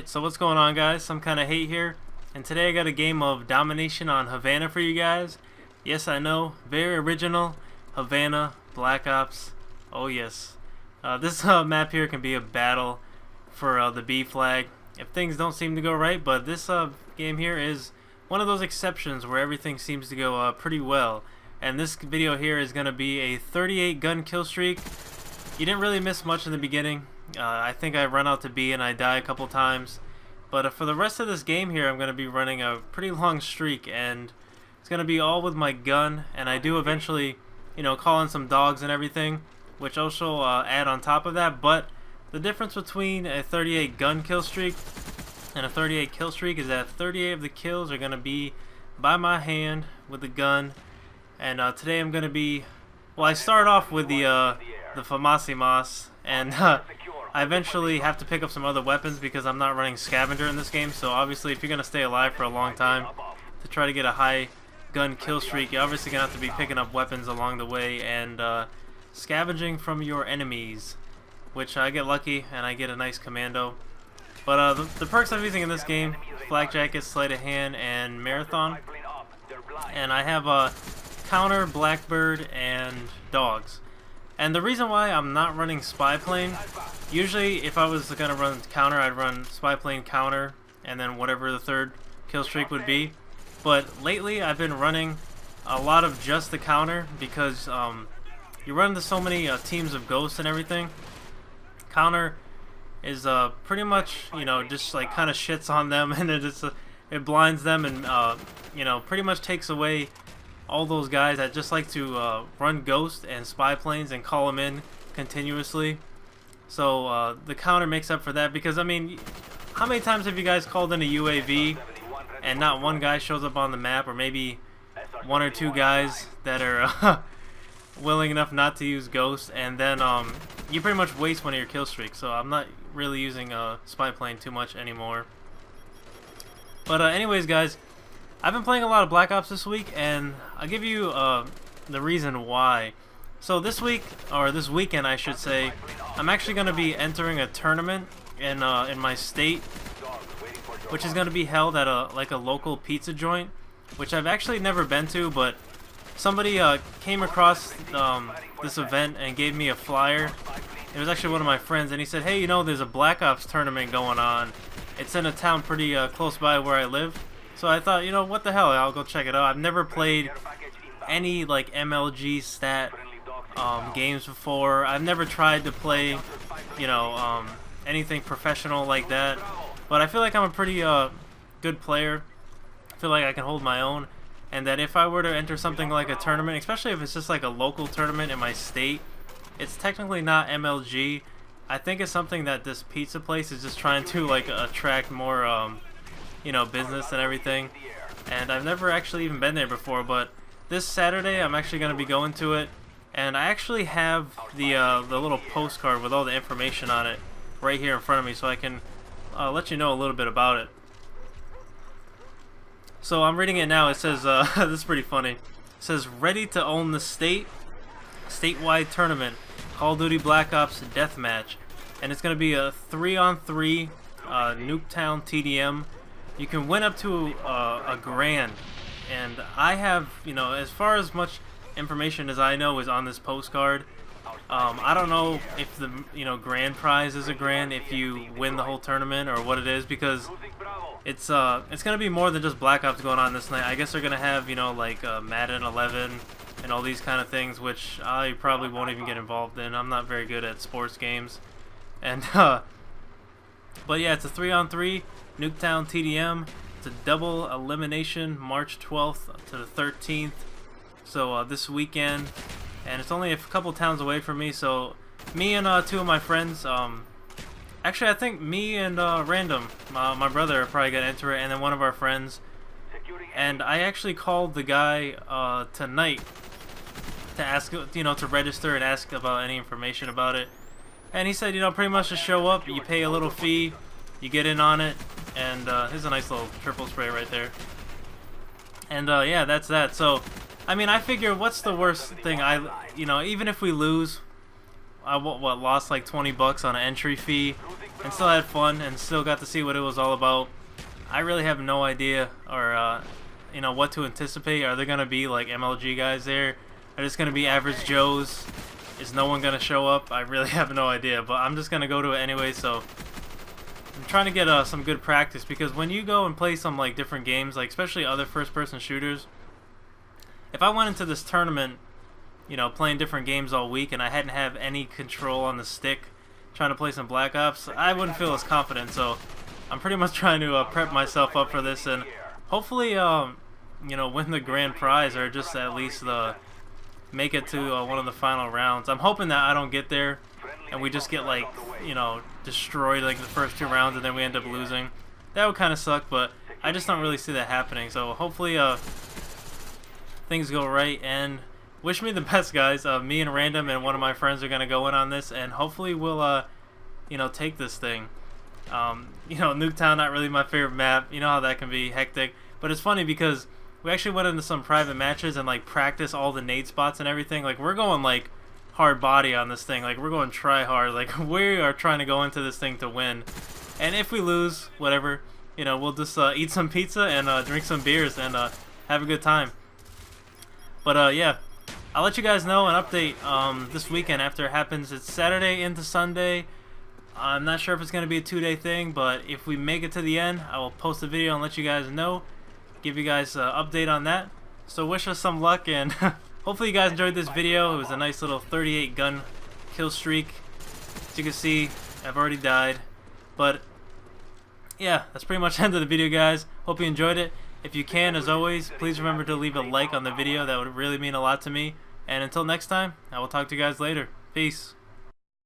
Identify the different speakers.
Speaker 1: Alright, so what's going on, guys? Some kind of hate here, and today I got a game of domination on Havana for you guys. Yes, I know, very original. Havana, Black Ops, oh yes. This map here can be a battle for the B flag if things don't seem to go right, but this game here is one of those exceptions where everything seems to go pretty well. And this video here is going to be a 38 gun kill streak. You didn't really miss much in the beginning. I think I run out to B and I die a couple times, but for the rest of this game here I'm going to be running a pretty long streak, and it's going to be all with my gun, and I do eventually, you know, call in some dogs and everything, which also add on top of that. But the difference between a 38 gun kill streak and a 38 kill streak is that 38 of the kills are going to be by my hand with the gun. And today I'm going to be, well, I start off with the Famasimas, and I eventually have to pick up some other weapons because I'm not running scavenger in this game. So obviously if you're going to stay alive for a long time to try to get a high gun kill streak, you're obviously going to have to be picking up weapons along the way and scavenging from your enemies, which I get lucky and I get a nice commando. But the perks I'm using in this game: Flak Jacket, Sleight of Hand, and Marathon. And I have Counter, Blackbird, and Dogs. And the reason why I'm not running Spy Plane, usually if I was going to run Counter, I'd run Spy Plane, Counter, and then whatever the third kill streak would be. But lately I've been running a lot of just the Counter because you run into so many teams of ghosts and everything. Counter is pretty much, you know, just like kind of shits on them, and it blinds them, and you know, pretty much takes away all those guys that just like to run ghost and spy planes and call them in continuously. So the Counter makes up for that, because I mean, how many times have you guys called in a UAV and not one guy shows up on the map, or maybe one or two guys that are willing enough not to use ghost, and then you pretty much waste one of your kill streaks. So I'm not really using spy plane too much anymore. But anyways, guys, I've been playing a lot of Black Ops this week, and I'll give you the reason why. So this week, or this weekend I should say, I'm actually going to be entering a tournament in my state, which is going to be held at a local pizza joint, which I've actually never been to, but somebody came across this event and gave me a flyer. It was actually one of my friends, and he said, hey, you know, there's a Black Ops tournament going on. It's in a town pretty close by where I live. So I thought, you know, what the hell, I'll go check it out. I've never played any like MLG stat games before. I've never tried to play, you know, anything professional like that. But I feel like I'm a pretty good player. I feel like I can hold my own, and that if I were to enter something like a tournament, especially if it's just like a local tournament in my state, it's technically not MLG. I think it's something that this pizza place is just trying to like attract more you know, business and everything. And I've never actually even been there before, but this Saturday I'm actually going to be going to it, and I actually have the little postcard with all the information on it right here in front of me, so I can let you know a little bit about it. So I'm reading it now. It says this is pretty funny. It says, ready to own the statewide tournament, Call of Duty Black Ops Deathmatch, and it's going to be a 3-on-3 Nuketown TDM. You can win up to a grand, and I have, you know, as far as much information as I know is on this postcard. I don't know if the, you know, grand prize is a grand if you win the whole tournament, or what it is, because it's gonna be more than just Black Ops going on this night. I guess they're gonna have, you know, like Madden 11 and all these kind of things, which I probably won't even get involved in. I'm not very good at sports games, and but yeah, it's a 3-on-3 Nuketown TDM. It's a double elimination, March 12th to the 13th. So this weekend, and it's only a couple towns away from me. So me and two of my friends, actually I think me and Random, my brother, are probably gonna enter it, and then one of our friends. And I actually called the guy tonight to ask, you know, to register and ask about any information about it. And he said, you know, pretty much just show up, you pay a little fee, you get in on it, and here's a nice little triple spray right there. And yeah, that's that. So, I mean, I figure, what's the worst thing? You know, even if we lose, I lost like 20 bucks on an entry fee. and still had fun and still got to see what it was all about. I really have no idea or you know, what to anticipate. Are there gonna be like MLG guys there? Are just gonna be average Joes? Is no one gonna show up? I really have no idea, but I'm just gonna go to it anyway. So I'm trying to get some good practice, because when you go and play some like different games, like especially other first-person shooters, if I went into this tournament, you know, playing different games all week and I hadn't have any control on the stick, trying to play some Black Ops, I wouldn't feel as confident. So I'm pretty much trying to prep myself up for this and hopefully, you know, win the grand prize, or just at least make it to one of the final rounds. I'm hoping that I don't get there and we just get like, you know, destroyed like the first 2 rounds and then we end up losing. That would kind of suck, but I just don't really see that happening. So hopefully things go right, and wish me the best, guys. Me and Random and one of my friends are gonna go in on this, and hopefully we'll you know, take this thing. You know, Nuketown, not really my favorite map. You know how that can be hectic, but it's funny because we actually went into some private matches and like practice all the nade spots and everything. Like we're going like hard body on this thing. Like we're going try hard. Like we are trying to go into this thing to win. And if we lose, whatever, you know, we'll just eat some pizza and drink some beers and have a good time. But yeah, I'll let you guys know an update this weekend after it happens. It's Saturday into Sunday. I'm not sure if it's going to be a 2-day thing, but if we make it to the end, I will post a video and let you guys know, give you guys an update on that. So wish us some luck, and hopefully you guys enjoyed this video. It was a nice little 38 gun kill streak. As you can see, I've already died. But yeah, that's pretty much the end of the video, guys. Hope you enjoyed it. If you can, as always, please remember to leave a like on the video. That would really mean a lot to me. And until next time, I will talk to you guys later. Peace.